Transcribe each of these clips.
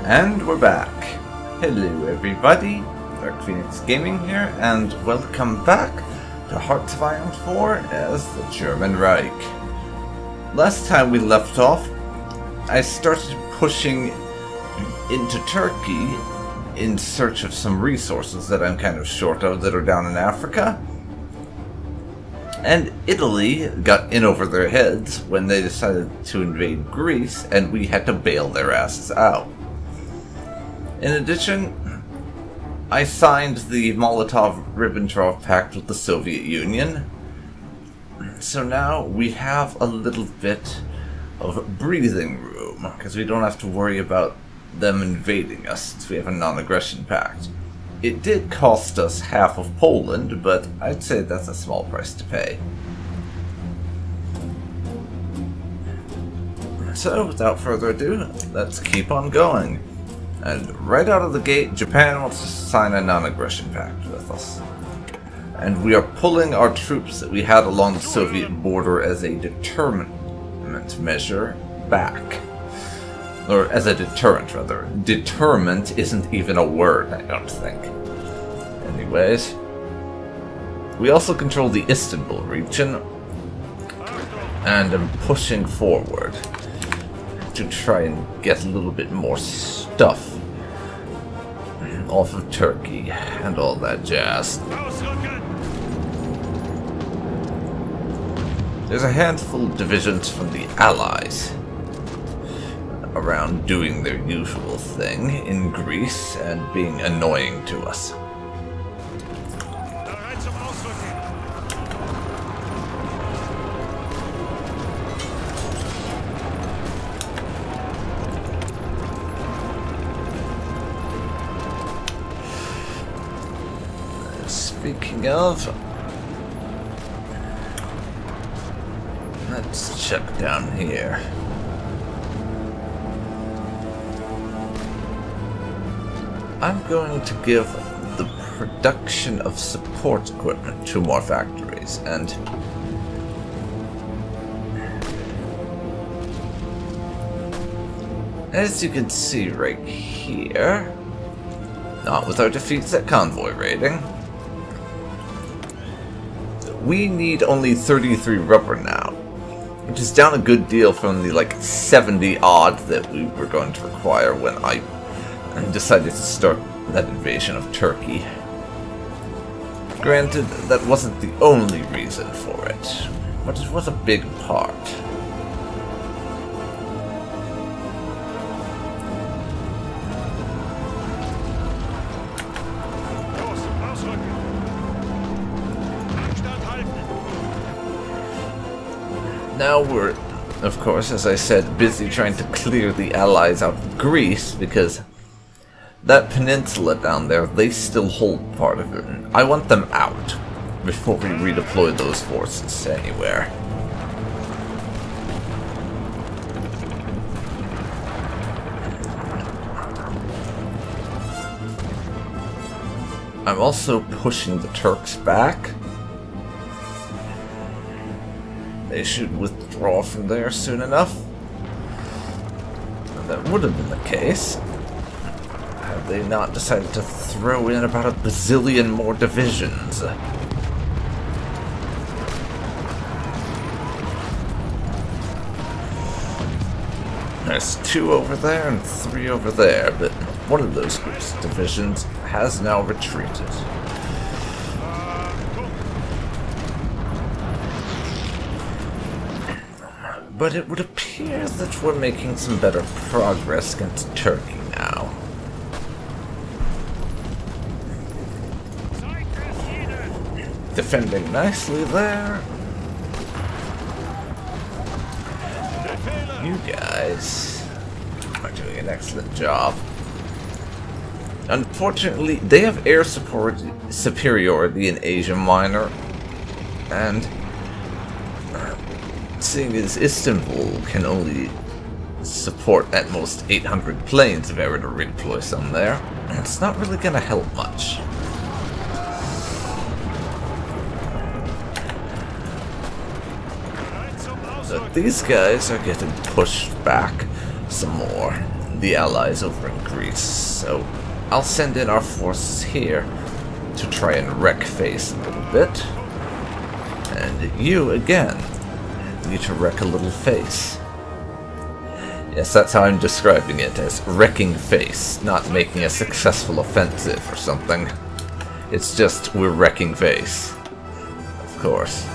And we're back. Hello everybody, DarkPhoenix Gaming here, and welcome back to Hearts of Iron 4 as the German Reich. Last time we left off, I started pushing into Turkey in search of some resources that I'm kind of short of that are down in Africa. And Italy got in over their heads when they decided to invade Greece, and we had to bail their asses out. In addition, I signed the Molotov-Ribbentrop Pact with the Soviet Union, so now we have a little bit of breathing room, because we don't have to worry about them invading us since we have a non-aggression pact. It did cost us half of Poland, but I'd say that's a small price to pay. So, without further ado, let's keep on going. And right out of the gate, Japan wants to sign a non-aggression pact with us. And we are pulling our troops that we had along the Soviet border as a deterrent measure back. Or as a deterrent, rather. Deterrent isn't even a word, I don't think. Anyways. We also control the Istanbul region. And I'm pushing forward to try and get a little bit more stuff off of Turkey and all that jazz. There's a handful of divisions from the Allies around doing their usual thing in Greece and being annoying to us. Speaking of, let's check down here. I'm going to give the production of support equipment to more factories, and as you can see right here, not with our defeats at convoy raiding, we need only 33 rubber now, which is down a good deal from the like 70 odd that we were going to require when I decided to start that invasion of Turkey. Granted, that wasn't the only reason for it, but it was a big part. Now we're, of course, as I said, busy trying to clear the Allies out of Greece, because that peninsula down there, they still hold part of it, and I want them out before we redeploy those forces anywhere. I'm also pushing the Turks back. They should withdraw from there soon enough. And that would have been the case had they not decided to throw in about a bazillion more divisions. There's 2 over there and 3 over there, but one of those groups of divisions has now retreated. But it would appear that we're making some better progress against Turkey now. Defending nicely there. You guys are doing an excellent job. Unfortunately, they have air superiority in Asia Minor, and seeing as Istanbul can only support at most 800 planes if I were to redeploy some there, it's not really going to help much. But these guys are getting pushed back some more. the allies over in Greece, so I'll send in our forces here to try and wreck face a little bit. And you, again, need to wreck a little face. Yes, that's how I'm describing it, as wrecking face, not making a successful offensive or something. It's just, we're wrecking face. Of course.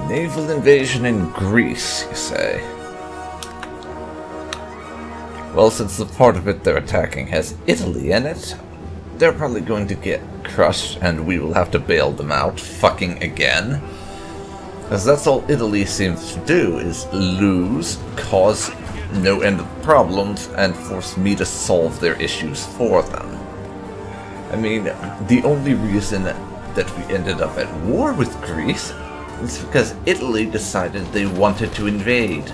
Naval invasion in Greece, you say? Well, since the part of it they're attacking has Italy in it, they're probably going to get crushed and we will have to bail them out, fucking again. As that's all Italy seems to do, is lose, cause no end of problems, and force me to solve their issues for them. I mean, the only reason that we ended up at war with Greece is because Italy decided they wanted to invade.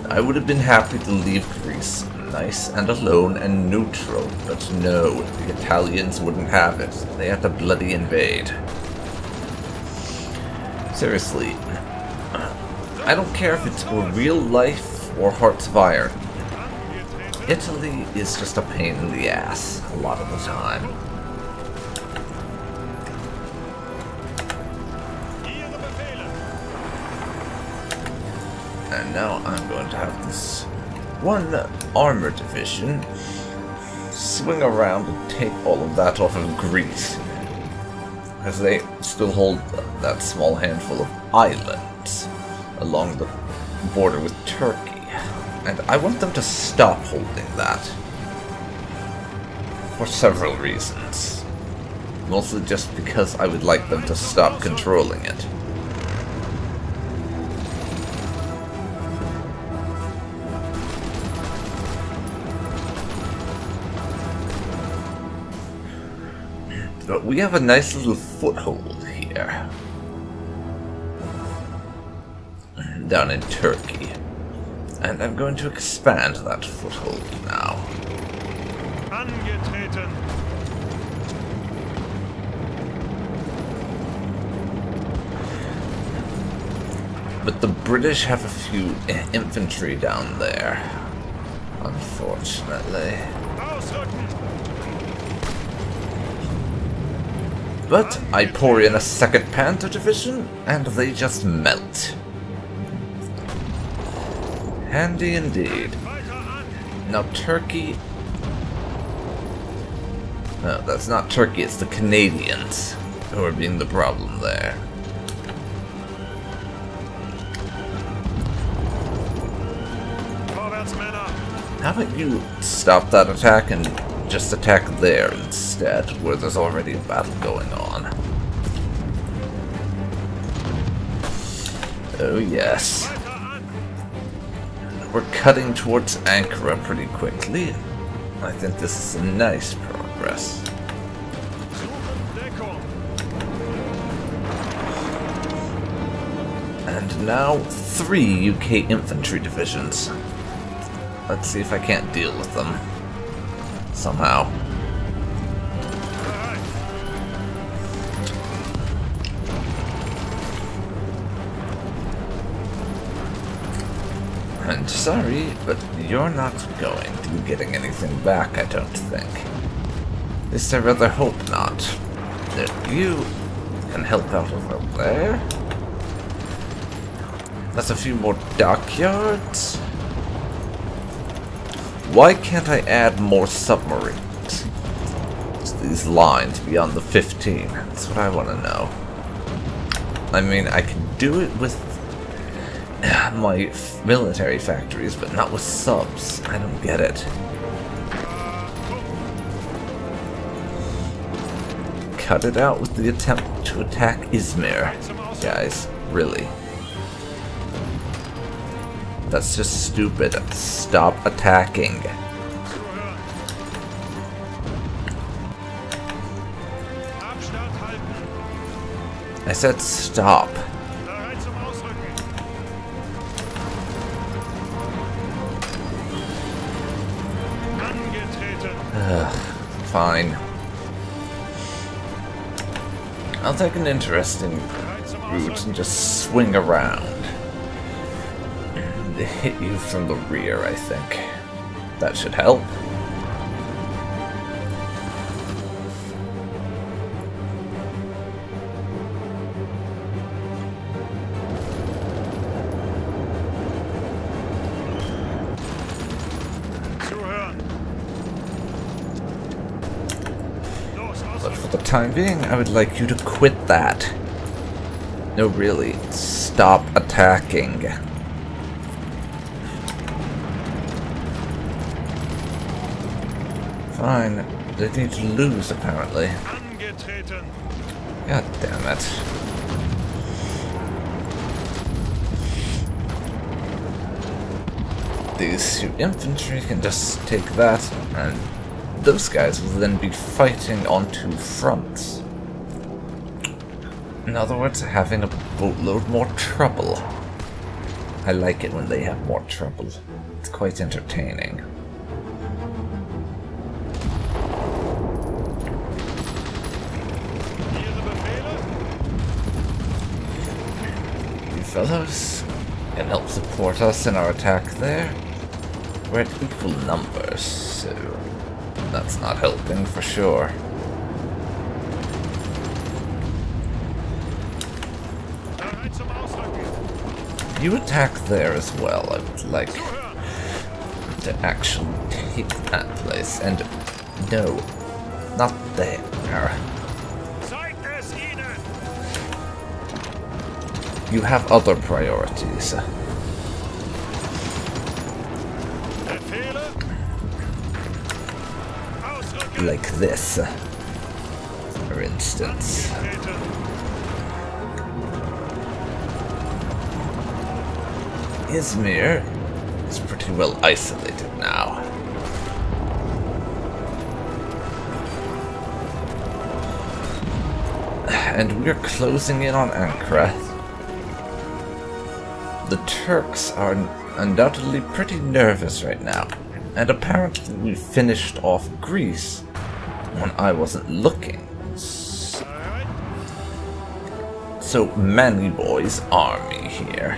I would have been happy to leave Greece nice and alone and neutral, but no, the Italians wouldn't have it. They had to bloody invade. Seriously, I don't care if it's real life or Hearts of Iron. Italy is just a pain in the ass a lot of the time. And now I'm going to have this one armor division swing around and take all of that off of Greece, because they still hold that small handful of islands along the border with Turkey, and I want them to stop holding that for several reasons. Mostly just because I would like them to stop controlling it. But we have a nice little foothold here. Down in Turkey. And I'm going to expand that foothold now. Angetreten. But the British have a few infantry down there, unfortunately. But I pour in a second Panther division, and they just melt. Handy indeed. Now Turkey... No, that's not Turkey, it's the Canadians who are being the problem there. How about you stop that attack and just attack there instead, where there's already a battle going on? Oh yes. We're cutting towards Ankara pretty quickly. I think this is a nice progress. And now 3 UK infantry divisions. Let's see if I can't deal with them somehow. And sorry, but you're not going to be getting anything back, I don't think. At least I rather hope not. That you can help out over there. That's a few more dockyards. Why can't I add more submarines to these lines beyond the 15? That's what I want to know. I mean, I can do it with my military factories, but not with subs. I don't get it. Cut it out with the attempt to attack Izmir, guys. Really. That's just stupid. Stop attacking. I said stop. Fine. I'll take an interesting route and just swing around. And hit you from the rear, I think. That should help. But for the time being, I would like you to quit that. No, really, stop attacking. Fine, they need to lose, apparently. God damn it. These two infantry can just take that, and those guys will then be fighting on two fronts. In other words, having a boatload more trouble. I like it when they have more trouble. It's quite entertaining. You fellows can help support us in our attack there. We're at equal numbers, so that's not helping for sure. You attack there as well. I would like to actually take that place. And no, not there. You have other priorities. Like this, for instance. Izmir is pretty well isolated now. And we're closing in on Ankara. The Turks are undoubtedly pretty nervous right now. And apparently we finished off Greece when I wasn't looking. So Manly Boy's army here.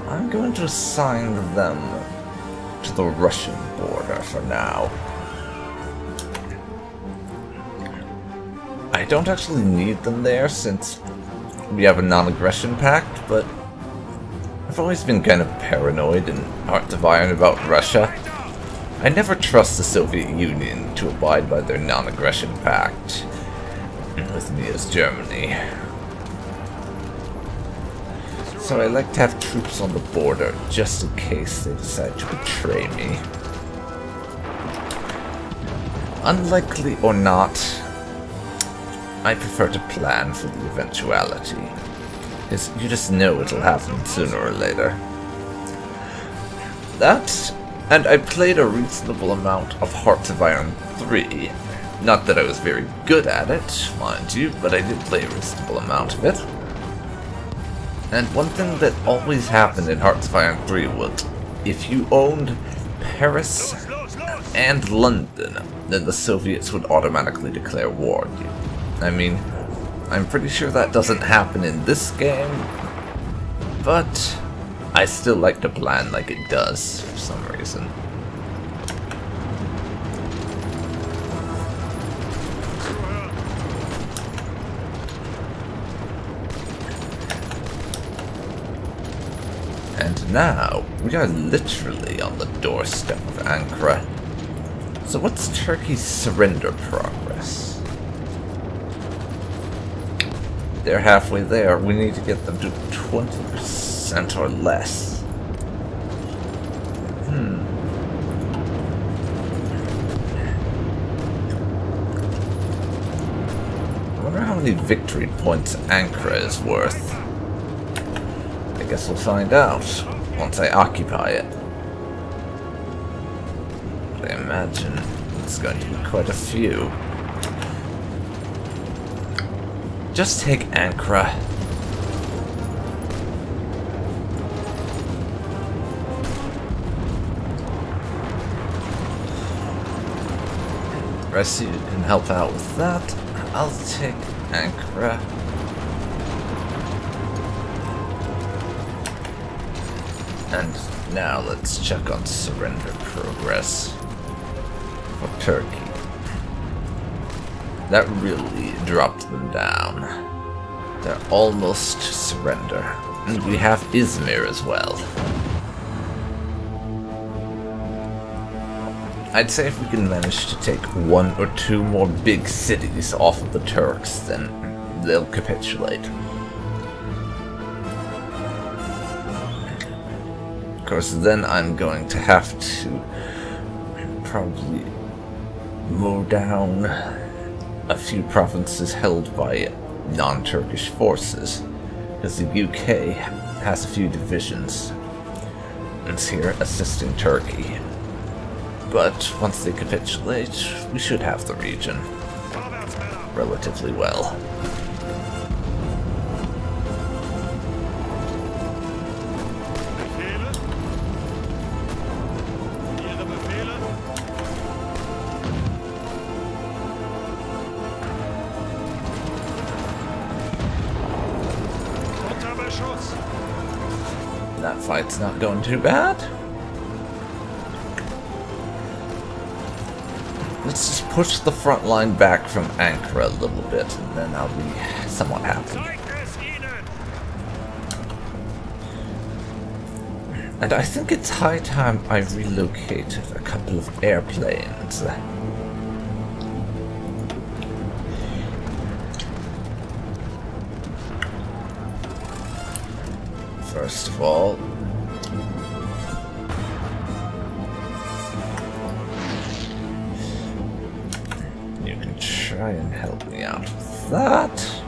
I'm going to assign them to the Russian border for now. I don't actually need them there since we have a non-aggression pact, but I've always been kind of paranoid and Heart of Iron about Russia. I never trust the Soviet Union to abide by their non-aggression pact, with me as Germany. So I like to have troops on the border just in case they decide to betray me. Unlikely or not, I prefer to plan for the eventuality. Because you just know it'll happen sooner or later. That, and I played a reasonable amount of Hearts of Iron 3. Not that I was very good at it, mind you, but I did play a reasonable amount of it. And one thing that always happened in Hearts of Iron 3 was, if you owned Paris and London, then the Soviets would automatically declare war on you. I mean, I'm pretty sure that doesn't happen in this game, but I still like to plan like it does for some reason. And now, we are literally on the doorstep of Ankara. So what's Turkey's surrender progress? They're halfway there. We need to get them to 20% or less. I wonder how many victory points Ankara is worth. I guess we'll find out once I occupy it. But I imagine it's going to be quite a few. Just take Ankara. Rest of you can help out with that. I'll take Ankara. And now let's check on surrender progress for Turkey. That really dropped them down. They're almost to surrender. And we have Izmir as well. I'd say if we can manage to take 1 or 2 more big cities off of the Turks, then they'll capitulate. Of course, then I'm going to have to probably mow down a few provinces held by non-Turkish forces, because the UK has a few divisions. It's here assisting Turkey. But once they capitulate, we should have the region relatively well. That fight's not going too bad. Let's just push the front line back from Ankara a little bit, and then I'll be somewhat happy. And I think it's high time I relocated a couple of airplanes. First of all, you can try and help me out with that.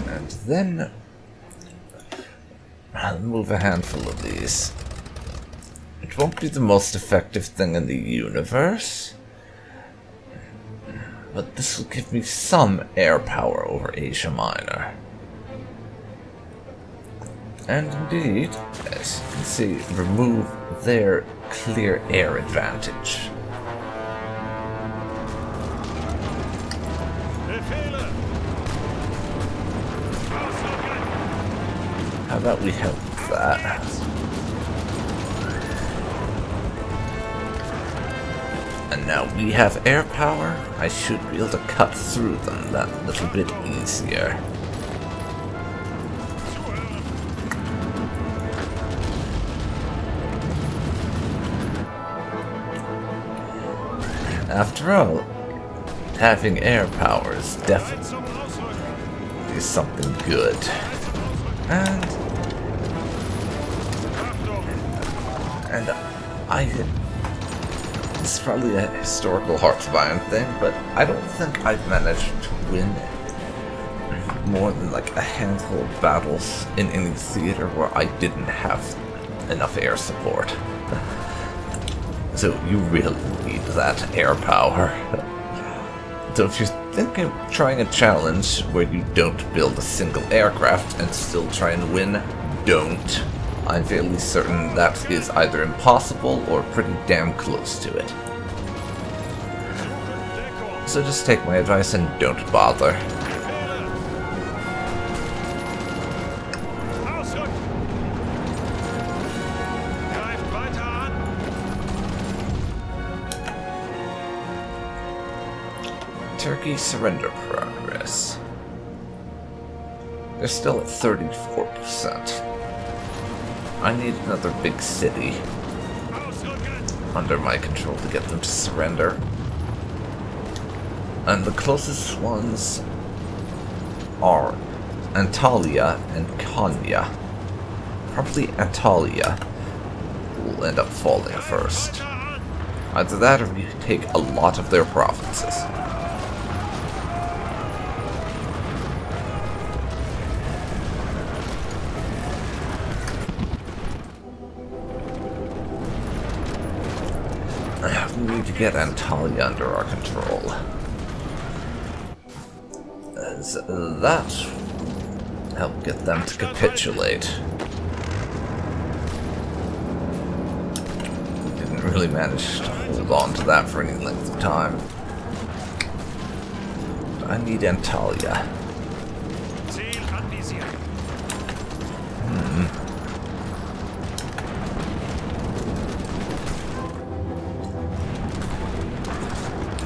And then I'll move a handful of these. It won't be the most effective thing in the universe, but this will give me some air power over Asia Minor. And indeed, as you can see, remove their clear air advantage. How about we help with that? And now we have air power. I should be able to cut through them that little bit easier. After all, having air power is definitely something good. And it's probably a historical Hearts of Iron thing, but I don't think I've managed to win more than like a handful of battles in any theater where I didn't have enough air support. So you really need that air power. So if you're thinking of trying a challenge where you don't build a single aircraft and still try and win, don't. I'm fairly certain that is either impossible or pretty damn close to it. So just take my advice and don't bother. Turkey surrender progress. They're still at 34%. I need another big city under my control to get them to surrender. And the closest ones are Antalya and Konya. Probably Antalya will end up falling first. Either that or we take a lot of their provinces. We need to get Antalya under our control. As that help get them to capitulate. We didn't really manage to hold on to that for any length of time. I need Antalya.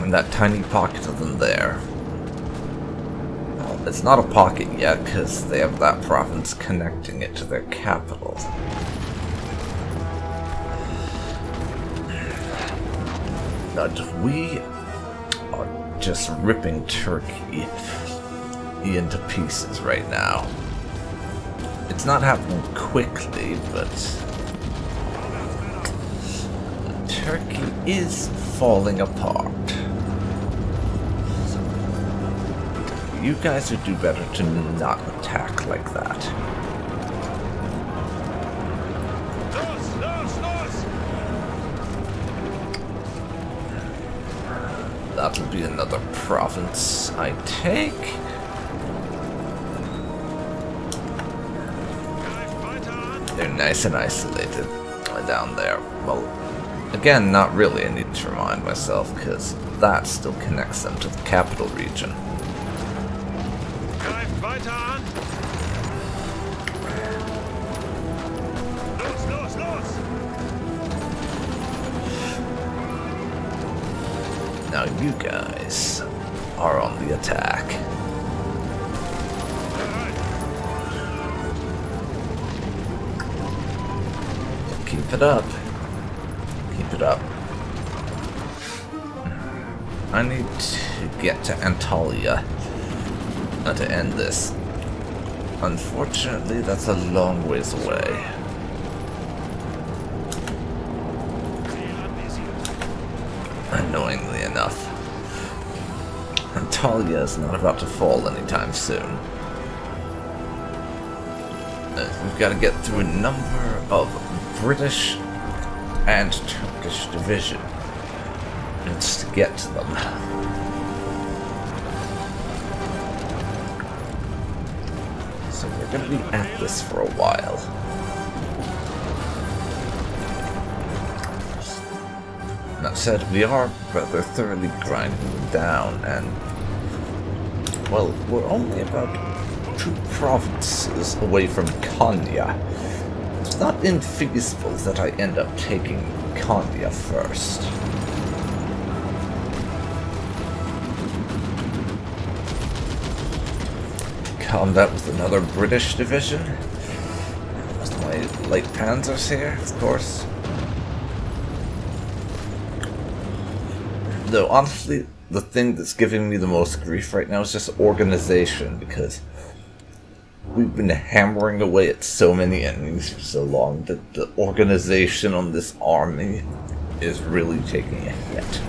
And that tiny pocket of them there. Well, it's not a pocket yet, because they have that province connecting it to their capital. But we are just ripping Turkey into pieces right now. It's not happening quickly, but Turkey is falling apart. So you guys would do better to not attack like that. That'll be another province I take. They're nice and isolated down there. Well, again, not really. I need to remind myself, because that still connects them to the capital region. Now you guys are on the attack. Keep it up. Keep it up. I need to get to Antalya to end this. Unfortunately, that's a long ways away. Annoyingly enough. Antalya is not about to fall anytime soon. We've got to get through a number of British and Turkish division just to get to them. So we're going to be at this for a while. That said, we are rather thoroughly grinding them down, and well, we're only about 2 provinces away from Konya. It's not infeasible that I end up taking Konya first. Combat with another British division. With my light panzers here, of course. Though, honestly, the thing that's giving me the most grief right now is just organization, because we've been hammering away at so many enemies for so long that the organization on this army is really taking a hit.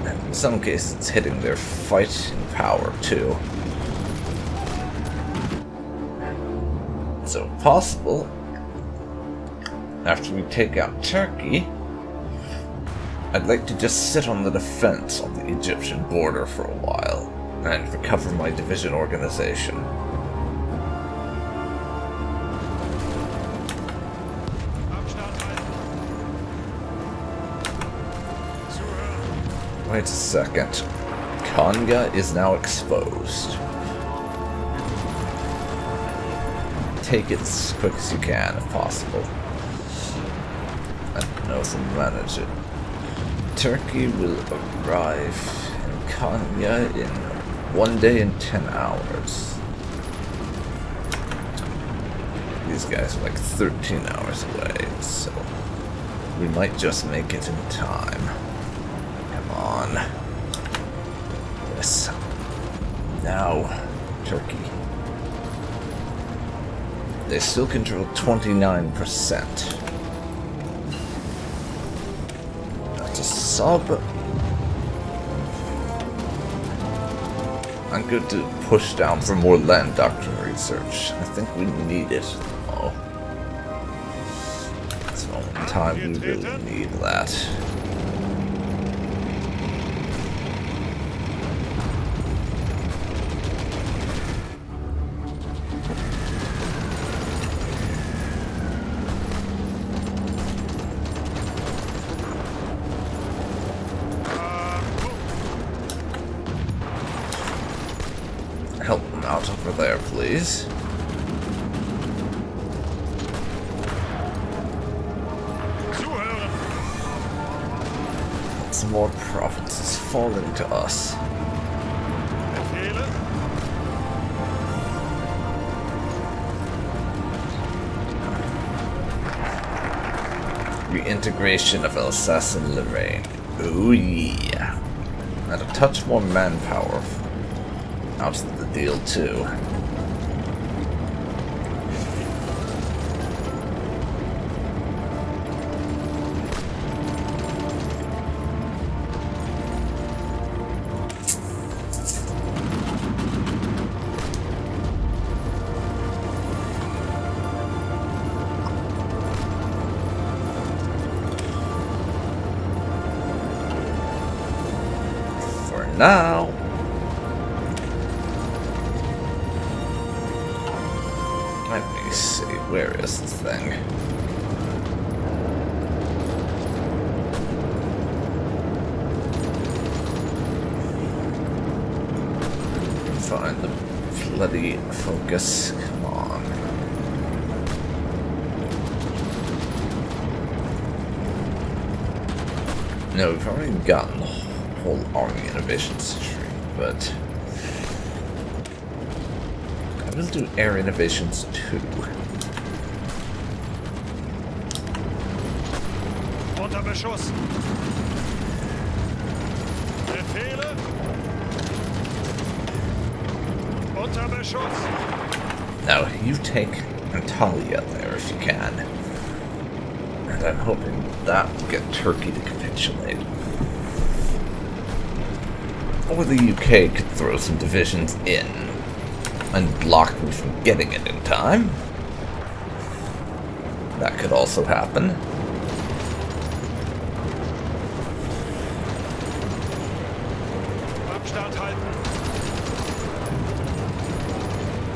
And in some cases, it's hitting their fighting power, too. So, if possible, after we take out Turkey, I'd like to just sit on the defense on the Egyptian border for a while and recover my division organization. Wait a second. Konya is now exposed. Take it as quick as you can, if possible. I don't know if I'll manage it. Turkey will arrive in Konya in 1 day and 10 hours. These guys are like 13 hours away, so we might just make it in time. Come on. Yes. Now, Turkey. They still control 29%. Sub. I'm good to push down for more land doctrine research. I think we need it. Oh. time we really need that. Help them out over there, please. Some more provinces falling to us. Reintegration of Alsace and Lorraine. Oh yeah. And a touch more manpower out of the deal too. Now, let me see, where is this thing? Find the bloody focus, come on. No, we've already gotten the whole army innovations tree, but I will do air innovations too. Unter Beschuss. Befehle. Unter Beschuss. Now you take Antalya there if you can, and I'm hoping that will get Turkey to capitulate. Or the UK could throw some divisions in and block me from getting it in time. That could also happen.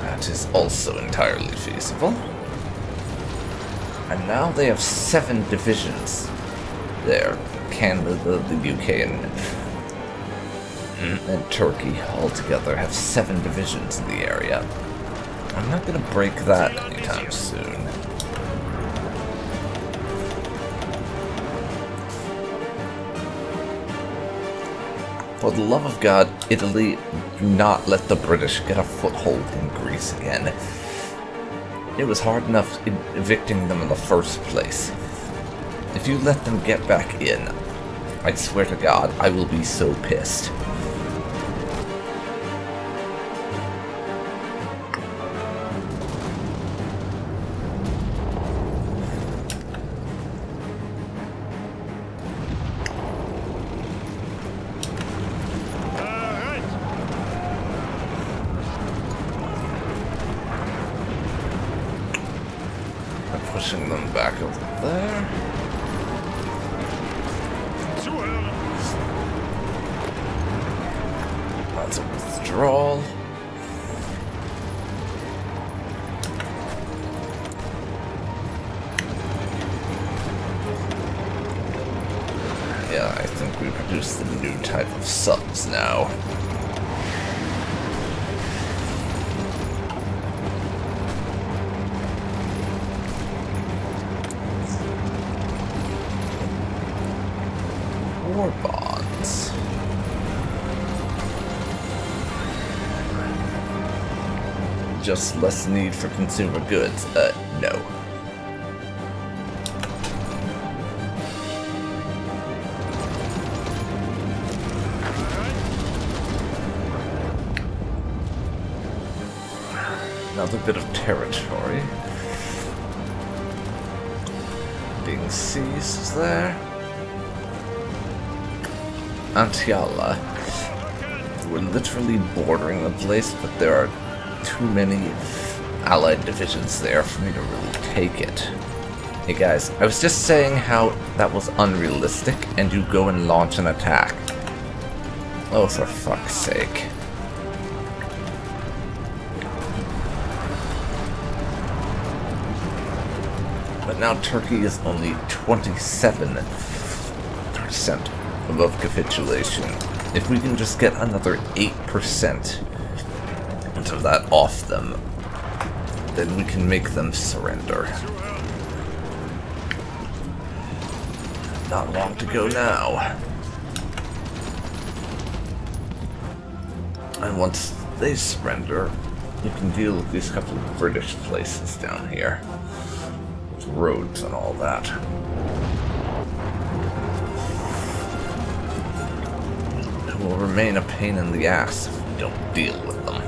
That is also entirely feasible. And now they have 7 divisions there. Canada, the UK, and Turkey altogether have 7 divisions in the area. I'm not going to break that anytime soon. For the love of God, Italy, do not let the British get a foothold in Greece again. It was hard enough evicting them in the first place. If you let them get back in, I swear to God, I will be so pissed. Pushing them back over there. That's a withdrawal. Yeah, I think we produced the new type of subs now. War bonds. Just less need for consumer goods. No. Another bit of territory being seized there. Antiala. We're literally bordering the place, but there are too many allied divisions there for me to really take it. Hey guys, I was just saying how that was unrealistic and you go and launch an attack. Oh, for fuck's sake. But now Turkey is only 27% above capitulation. If we can just get another 8% of that off them, then we can make them surrender. Not long to go now. And once they surrender, you can deal with these couple of British places down here. With roads and all that. It will remain a pain in the ass if we don't deal with them.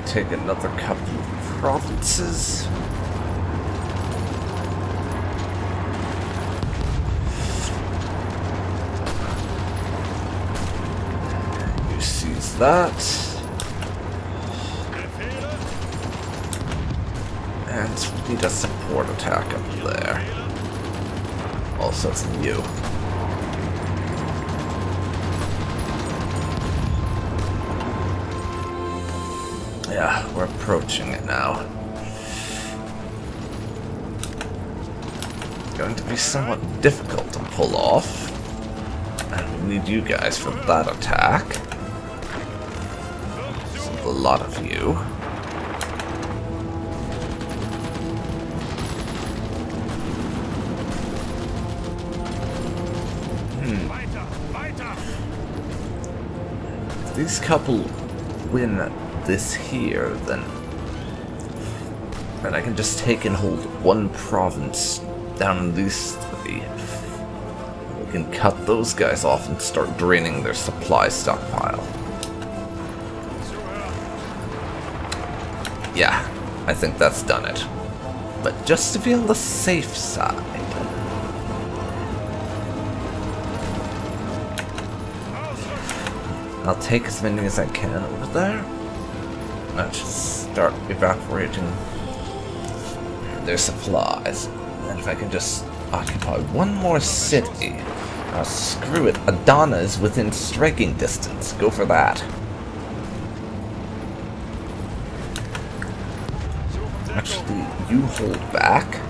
Take another couple of provinces. You seize that. And we need a support attack up there. Also from you. Yeah, we're approaching it now. It's going to be somewhat difficult to pull off. And we need you guys for that attack. So a lot of you. If these couple win this here, then I can just take and hold one province down in these three. We can cut those guys off and start draining their supply stockpile. Yeah, I think that's done it. But just to be on the safe side. I'll take as many as I can over there. I'll just start evaporating their supplies. And if I can just occupy one more city. Screw it. Adana is within striking distance. Go for that. Actually, you hold back.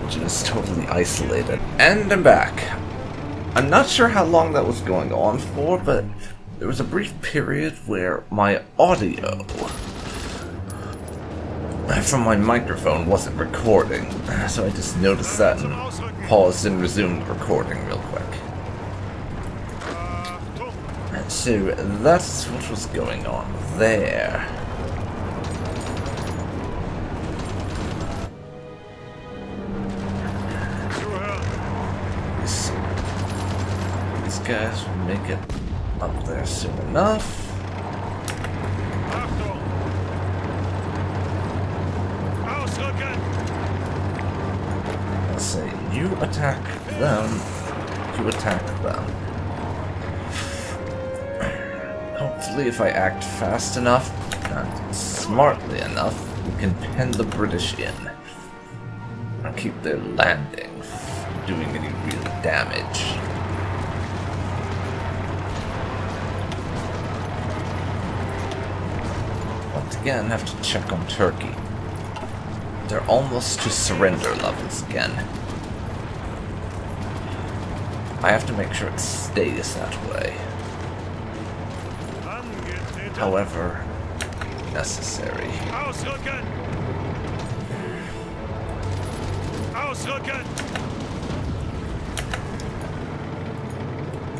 Just totally isolated. And I'm back. I'm not sure how long that was going on for, but there was a brief period where my audio from my microphone wasn't recording, so I just noticed that and paused and resumed recording real quick. So that's what was going on there. These guys will make it up there soon enough. Let's say you attack them, you attack them. Hopefully if I act fast enough and smartly enough, we can pen the British in and keep their landing from doing any real damage. Once again, have to check on Turkey. They're almost to surrender levels again. I have to make sure it stays that way. However necessary. Ausrücken! Ausrücken!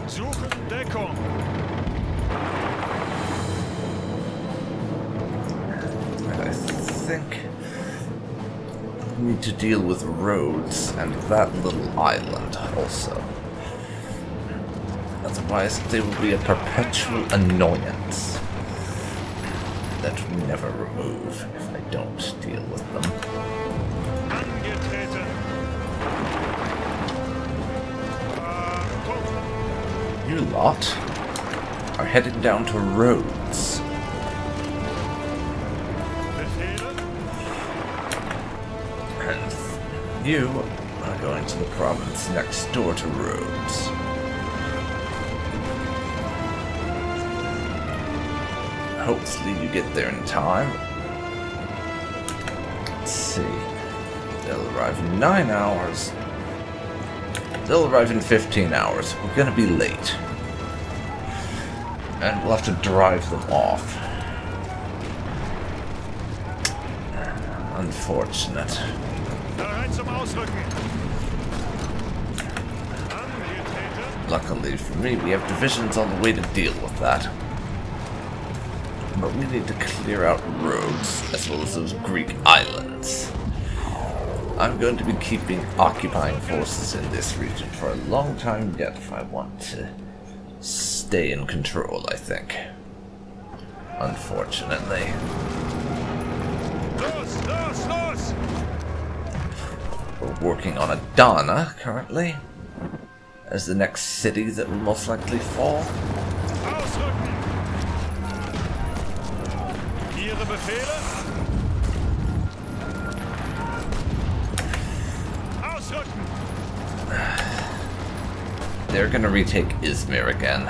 Suchen Deckung! I think we need to deal with roads and that little island also. Otherwise, they will be a perpetual annoyance that we never remove, if I don't deal with them. Angetreten. Punkt. You lot are heading down to Rhodes. Befehle? And you are going to the province next door to Rhodes. Hopefully you get there in time. Let's see. They'll arrive in 9 hours. They'll arrive in 15 hours. We're gonna be late. And we'll have to drive them off. Unfortunate. Bereit zum Ausrücken. Angetreten. Luckily for me, we have divisions on the way to deal with that. But we need to clear out Rhodes, as well as those Greek islands. I'm going to be keeping occupying forces in this region for a long time yet if I want to stay in control, I think. Unfortunately. Los, los, los! We're working on Adana currently, as the next city that will most likely fall. Ausrücken! Ihre Befehle? Ausrücken! They're gonna retake Izmir again.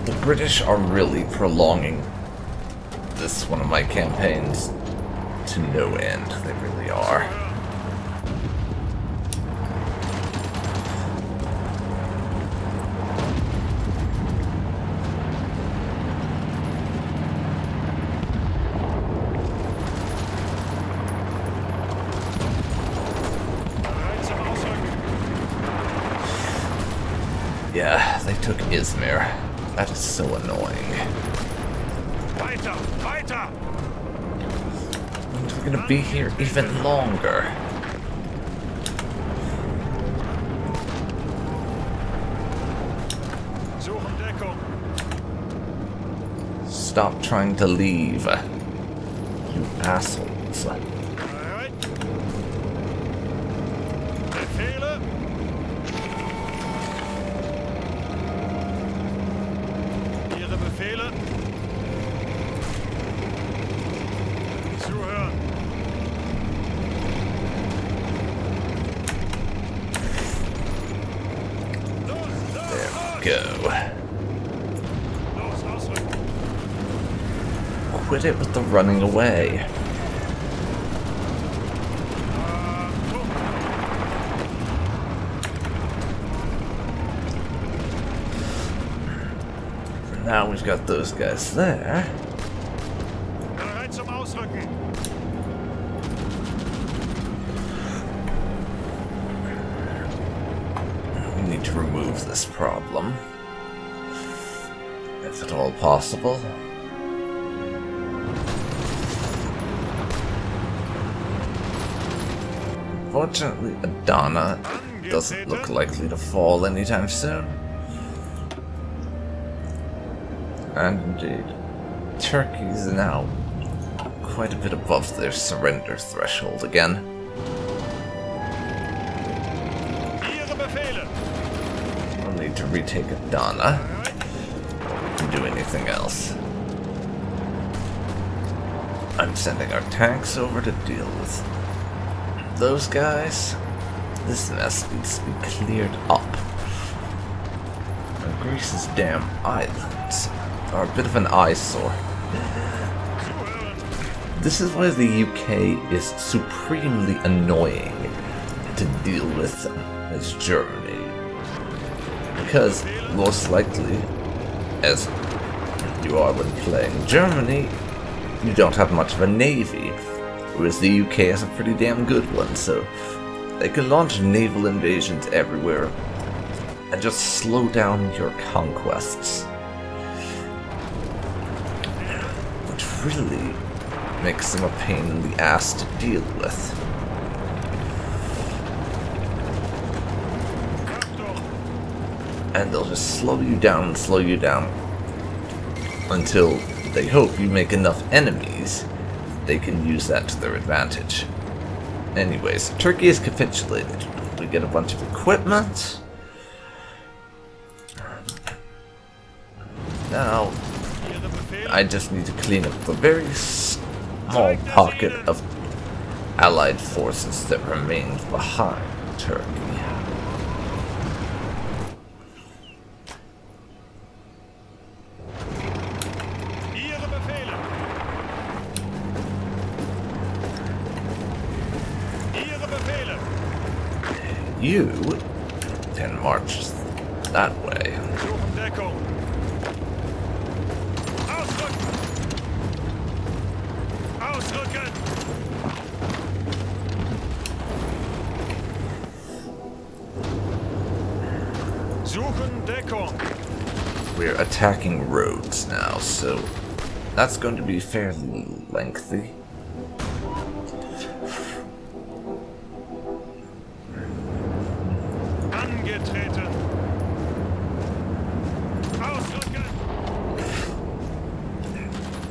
The British are really prolonging this one of my campaigns to no end. They really are. Bereit zum Ausrücken. Yeah, they took Izmir. That is so annoying. Weiter, weiter! And we're gonna be here even longer. Suchen Deckung. Stop trying to leave. You assholes. Bereit? Befehle? Ihre Befehle? Zuhören. Los, los, There los! we go. Los, ausrücken. Quit it with the running away. Punkt. Now we've got those guys there. Bereit zum Ausrücken. We need to remove this problem, if at all possible. Fortunately, Adana doesn't look likely to fall anytime soon. And indeed, Turkey's now quite a bit above their surrender threshold again. Ihre Befehle. We'll need to retake Adana to do anything else. I'm sending our tanks over to deal with those guys. This mess needs to be cleared up. Now, Greece's damn islands are a bit of an eyesore. This is why the UK is supremely annoying to deal with as Germany. Because, most likely, as you are when playing Germany, you don't have much of a navy, whereas the UK has a pretty damn good one, so they can launch naval invasions everywhere and just slow down your conquests. Which really makes them a pain in the ass to deal with. And they'll just slow you down and slow you down until they hope you make enough enemies, they can use that to their advantage. Anyways, Turkey is capitulated. We get a bunch of equipment. Now, I just need to clean up the very small pocket of Allied forces that remains behind Turkey. You can march that way. We're attacking roads now, so that's going to be fairly lengthy.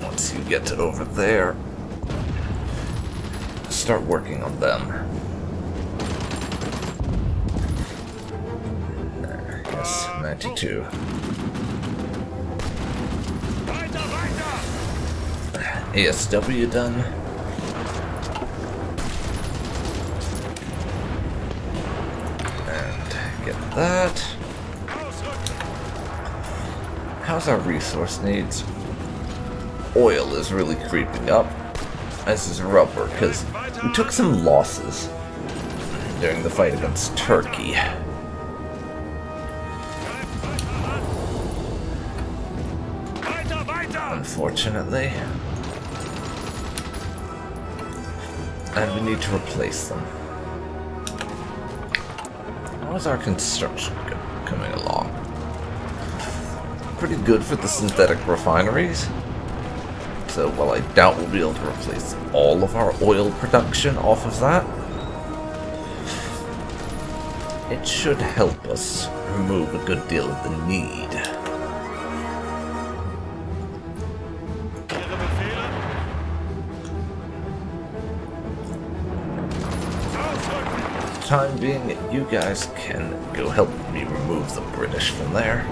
Once you get it over there, start working on them. Yes, 92. ASW done. And get that. How's our resource needs? Oil is really creeping up, as is rubber, because we took some losses during the fight against Turkey. Unfortunately. And we need to replace them. How's our construction coming along? Pretty good for the synthetic refineries. So while I doubt we'll be able to replace all of our oil production off of that, it should help us remove a good deal of the need. Time being, you guys can go help me remove the British from there.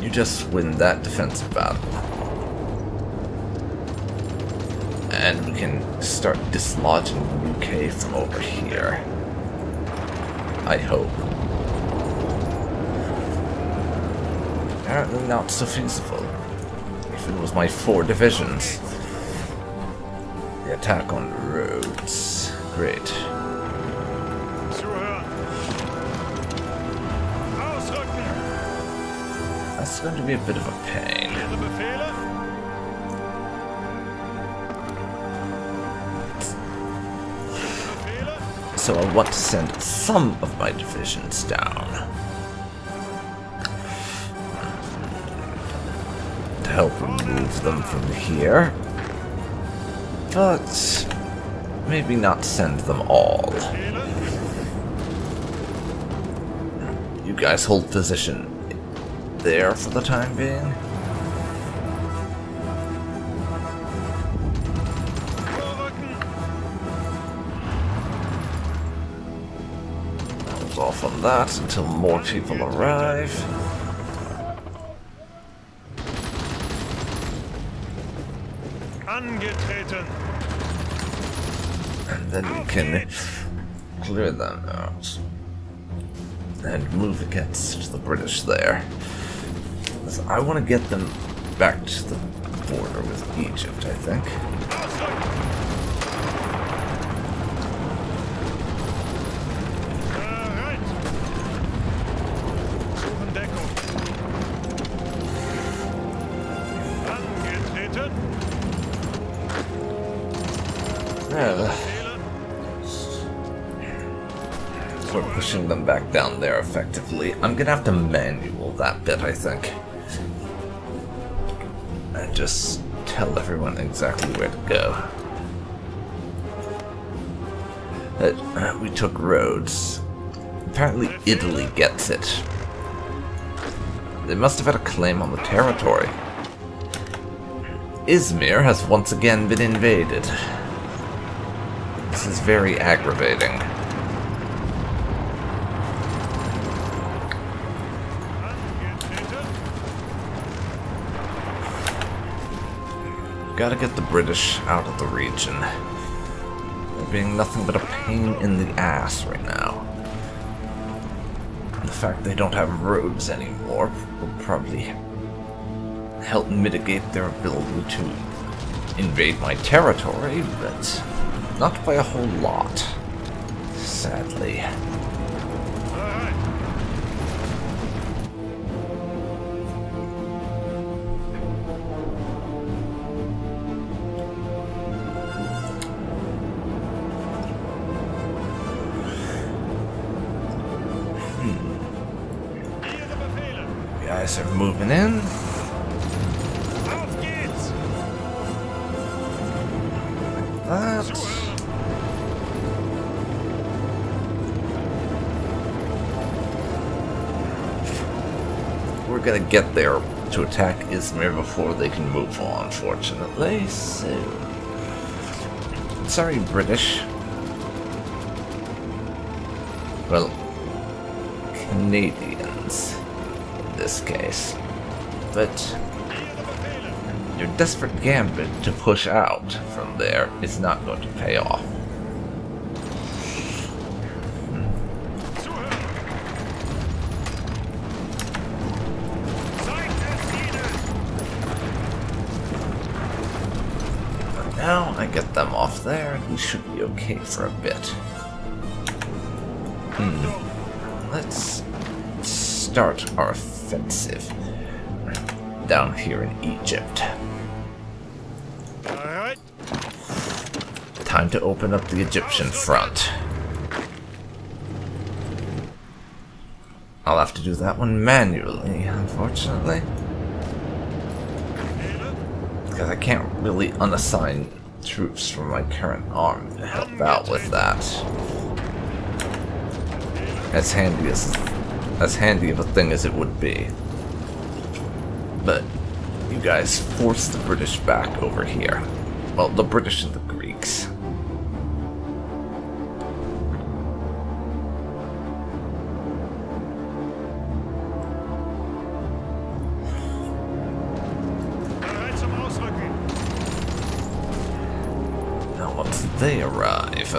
You just win that defensive battle. And we can start dislodging the UK from over here. I hope. Apparently not so feasible. If it was my 4 divisions. The attack on the roads. Great. That's going to be a bit of a pain. So I want to send some of my divisions down. Help remove them from here, but maybe not send them all. You guys hold position there for the time being. Hold off on that until more people arrive. And then we can clear them out and move against the British there. I want to get them back to the border with Egypt, I think. We're pushing them back down there effectively. I'm gonna have to manual that bit, I think. And just tell everyone exactly where to go. We took Rhodes. Apparently Italy gets it. They must have had a claim on the territory. Izmir has once again been invaded. This is very aggravating. Gotta get the British out of the region. They're being nothing but a pain in the ass right now. The fact they don't have roads anymore will probably help mitigate their ability to invade my territory, but not by a whole lot, sadly. Guys are moving in. That. We're gonna get there to attack Izmir before they can move on, fortunately, so... Sorry, British. Well, Canadians, in this case. But your desperate gambit to push out from there is not going to pay off. But now I get them off there, and we should be okay for a bit. Let's start our offensive down here in Egypt. Alright. Time to open up the Egyptian front. I'll have to do that one manually, unfortunately. Because I can't really unassign troops from my current army to help out with that. As handy of a thing as it would be. But you guys force the British back over here. Well, the British and the Greeks. Now once they arrive,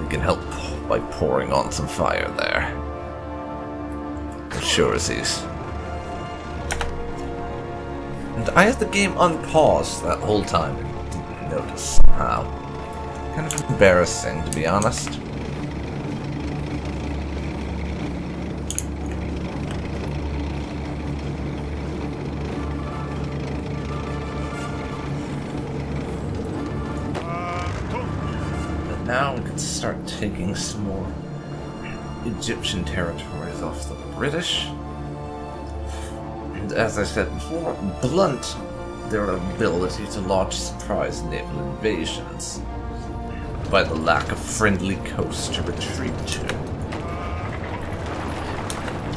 we can help by pouring on some fire there. Sure as he's... And I had the game unpaused that whole time and didn't notice somehow. Kind of embarrassing, to be honest. But now we can start taking some more Egyptian territories off the British. And as I said before, blunt their ability to launch surprise naval invasions by the lack of friendly coasts to retreat to.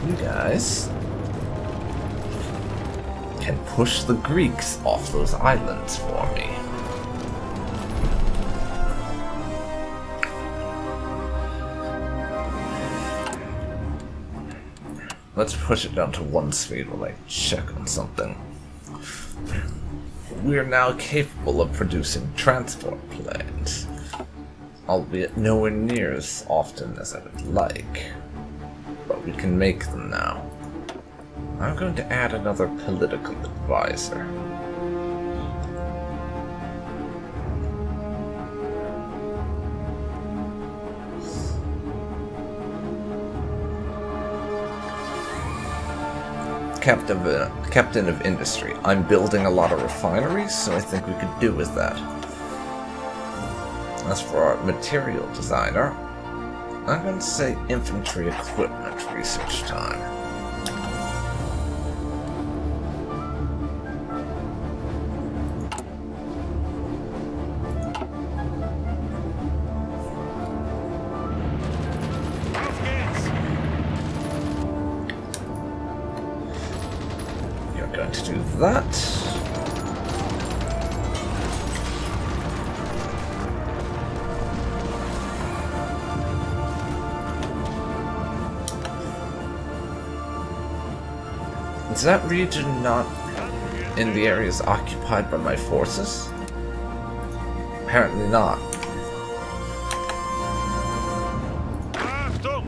You guys can push the Greeks off those islands for me. Let's push it down to 1 speed while I check on something. We are now capable of producing transport planes, albeit nowhere near as often as I would like. But we can make them now. I'm going to add another political advisor. Captain of Industry. I'm building a lot of refineries, so I think we could do with that. As for our material designer, I'm going to say infantry equipment research time. that. Is that region not in the areas occupied by my forces? Apparently not. Achtung!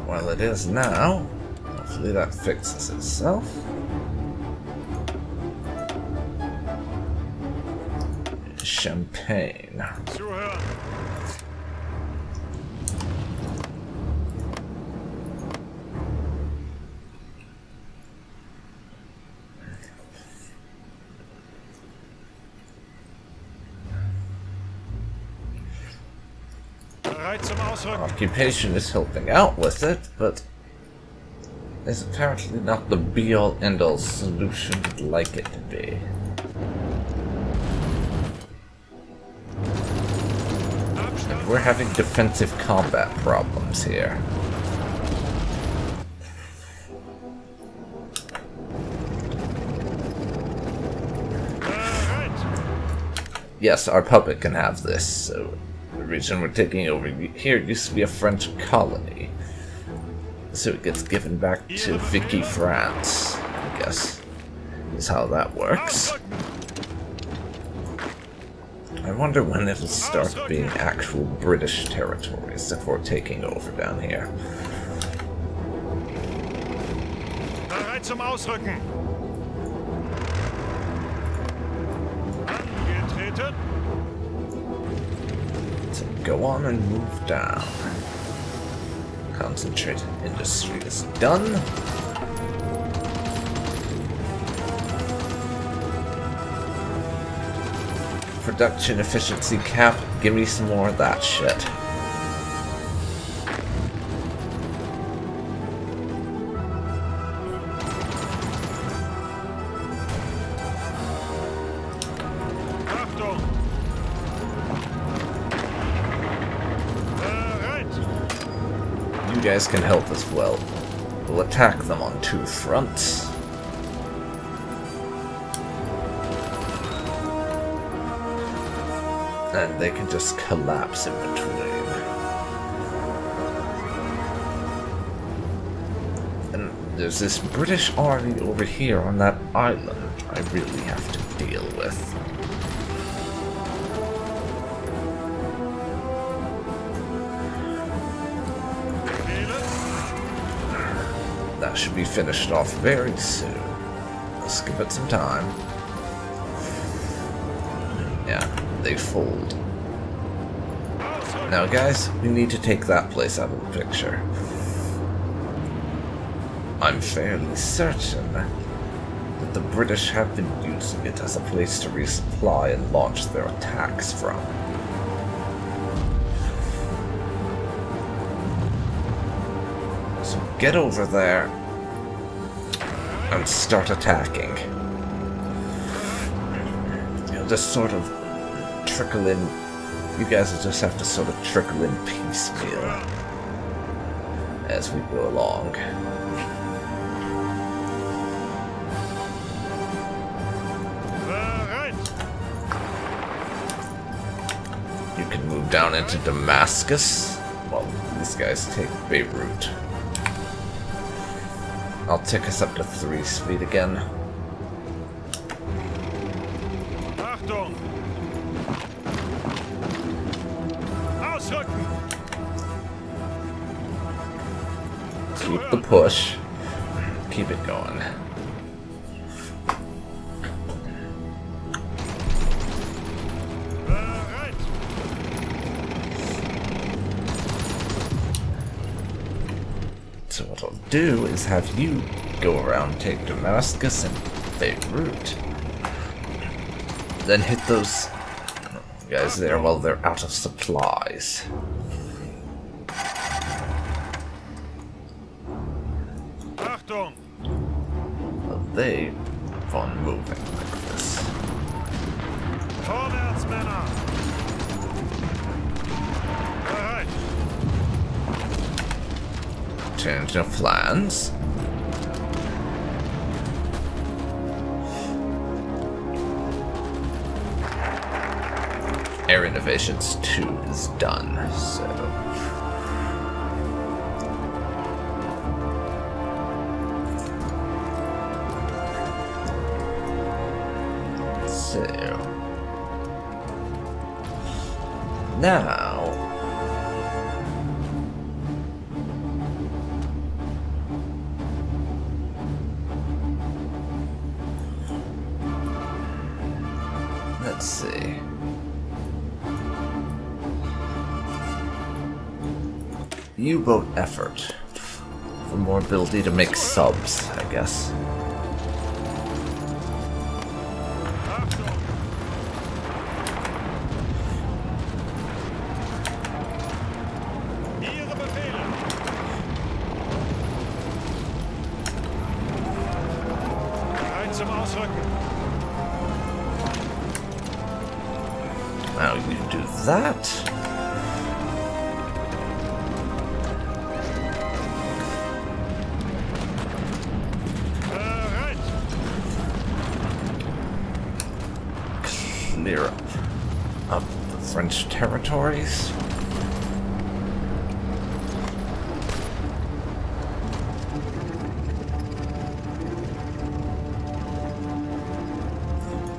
Well, it is now. Hopefully that fixes itself. Champagne. Zuhören! Bereit zum Ausrücken! Occupation is helping out with it, but is apparently not the be-all end-all solution we'd like it to be. And we're having defensive combat problems here. Yes, our puppet can have this, so the region we're taking over here used to be a French colony. So it gets given back to Vicky France, I guess, is how that works. I wonder when it'll start being actual British territories that we're taking over down here. Bereit zum Ausrücken! Angetreten! So go on and move down. Concentrated industry is done. Production efficiency cap, give me some more of that shit. Achtung! Bereit! You guys can help as well. We'll attack them on two fronts. And they can just collapse in between. And there's this British army over here on that island I really have to deal with. That should be finished off very soon. Let's give it some time. Yeah. They fold. Now guys, we need to take that place out of the picture. I'm fairly certain that the British have been using it as a place to resupply and launch their attacks from. So get over there and start attacking. You know, just sort of trickle in. You guys will just have to sort of trickle in piecemeal as we go along. You can move down into Damascus while these guys take Beirut. I'll take us up to 3 speed again. Achtung! Ausrücken! Keep the push. Keep it going. Bereit! So what I'll do is have you go around and take Damascus and Beirut. Then hit those guys there while they're out of supplies. Achtung! Well, they keep on moving like this. Vorwärts, Männer! Bereit! change of plans. Air Innovations 2 is done, so... Now... let's see... U-boat effort. For more ability to make subs, I guess. Now you do that. Clear up the French territories.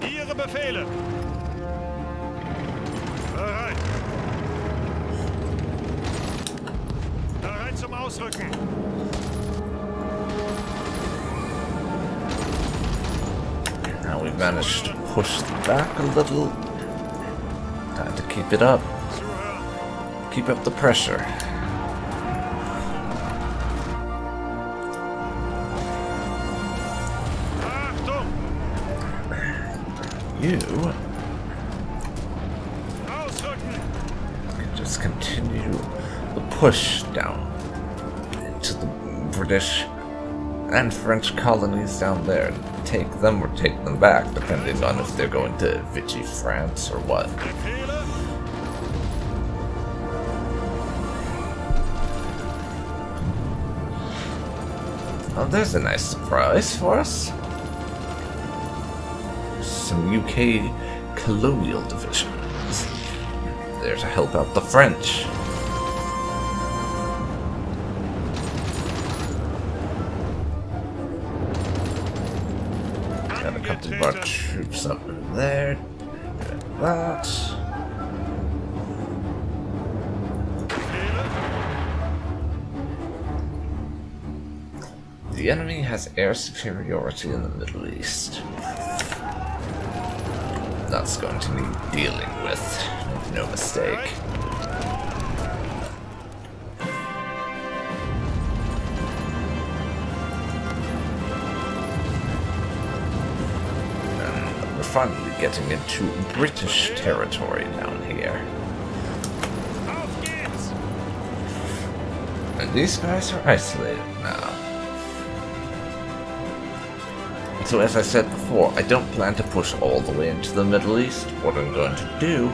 Ihre Befehle. Bereit. Bereit zum Ausrücken. Now we've managed to push back a little. Time to keep it up. Keep up the pressure. Achtung! You Ausrücken! can just continue the push down into the British and French colonies down there. Take them or take them back, depending on if they're going to Vichy France or what. Befehle. Oh, there's a nice surprise for us. Some UK colonial divisions. There to help out the French. Got a couple of our troops up there. Doing that. The enemy has air superiority in the Middle East. That's going to need dealing with. No mistake. And we're finally getting into British territory down here. Auf geht's! And these guys are isolated now. So as I said before, I don't plan to push all the way into the Middle East. What I'm going to do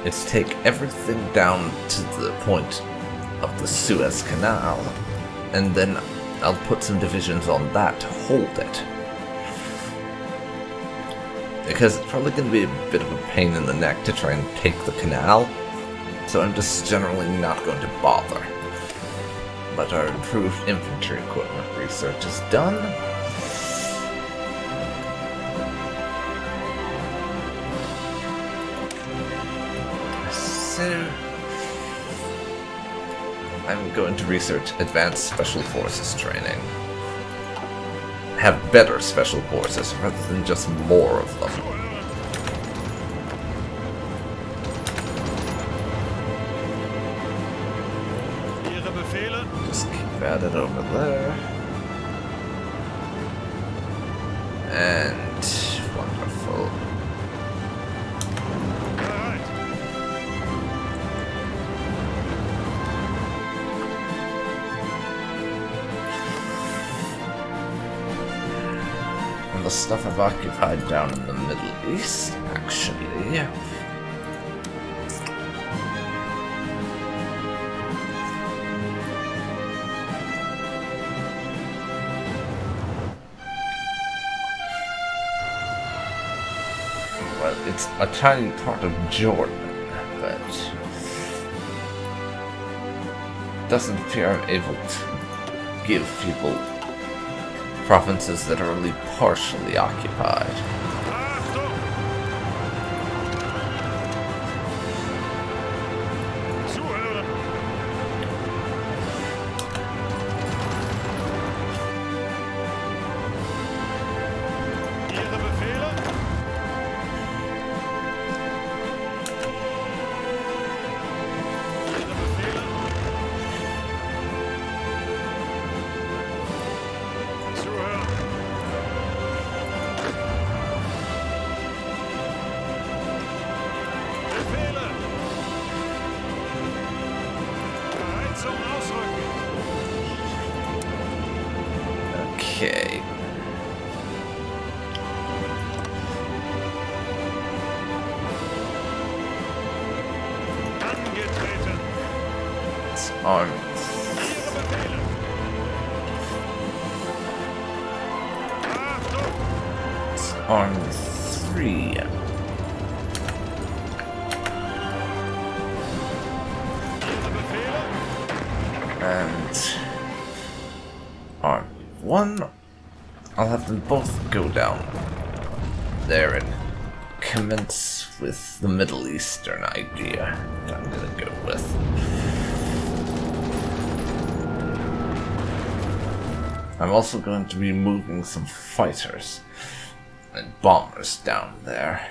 is take everything down to the point of the Suez Canal, and then I'll put some divisions on that to hold it. Because it's probably going to be a bit of a pain in the neck to try and take the canal, so I'm just generally not going to bother. But our improved infantry equipment research is done. So I'm going to research advanced special forces training. Have better special forces rather than just more of them. Just keep at it over there. And wonderful. And the stuff I've occupied down in the Middle East, actually. well, it's a tiny part of Jordan, but doesn't appear I'm able to give people provinces that are only partially occupied. Achtung! Zuhören! Ihre Befehle? Ihre Befehle? Zuhören! Befehle! Bereit zum Ausrücken! Okay. Angetreten! It's army. Ihre Befehle! Achtung! It's army 3. Ihre Befehle! And army 1. I'll have them both go down there and commence with the Middle Eastern idea that I'm gonna go with. I'm also going to be moving some fighters and bombers down there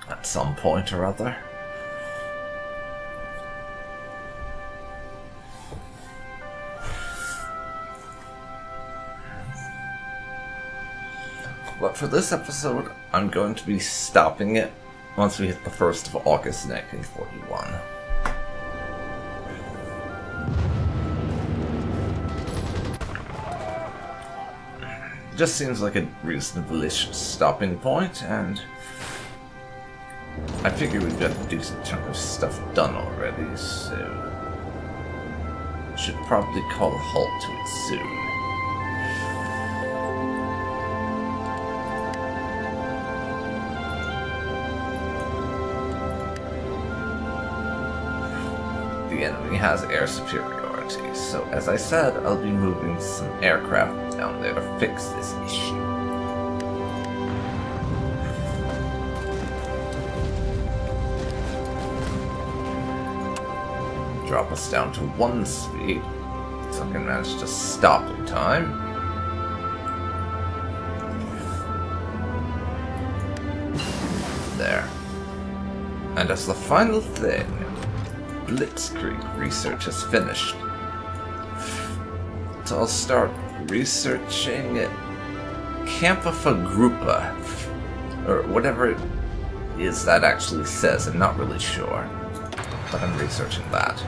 at some point or other. But for this episode, I'm going to be stopping it once we hit the 1st of August 1941. It just seems like a reasonably stopping point, and I figure we've got a decent chunk of stuff done already, so should probably call a halt to it soon. The enemy has air superiority, so as I said, I'll be moving some aircraft down there to fix this issue. Drop us down to 1 speed, so I can manage to stop in time. There. And as the final thing, Blitzkrieg research is finished. So I'll start researching Kampffgruppe, or whatever it is that actually says. I'm not really sure, but I'm researching that.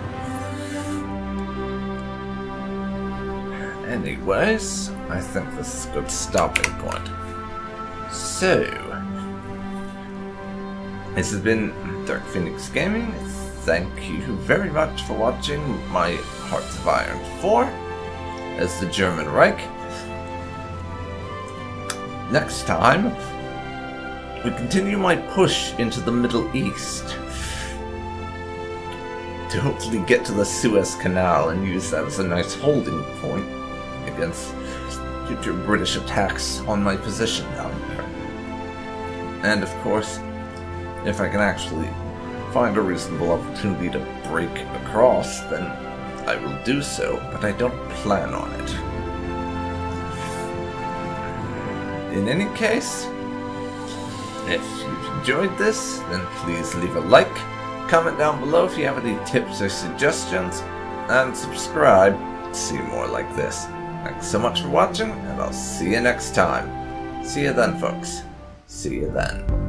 Anyways, I think this is a good stopping point. So, this has been DarkPhoenix Gaming. Thank you very much for watching my Hearts of Iron 4 as the German Reich. Next time, we continue my push into the Middle East to hopefully get to the Suez Canal and use that as a nice holding point against future British attacks on my position down there. And of course, if I can actually find a reasonable opportunity to break across, then I will do so, but I don't plan on it. In any case, if you've enjoyed this, then please leave a like, comment down below if you have any tips or suggestions, and subscribe to see more like this. Thanks so much for watching, and I'll see you next time. See you then, folks. See you then.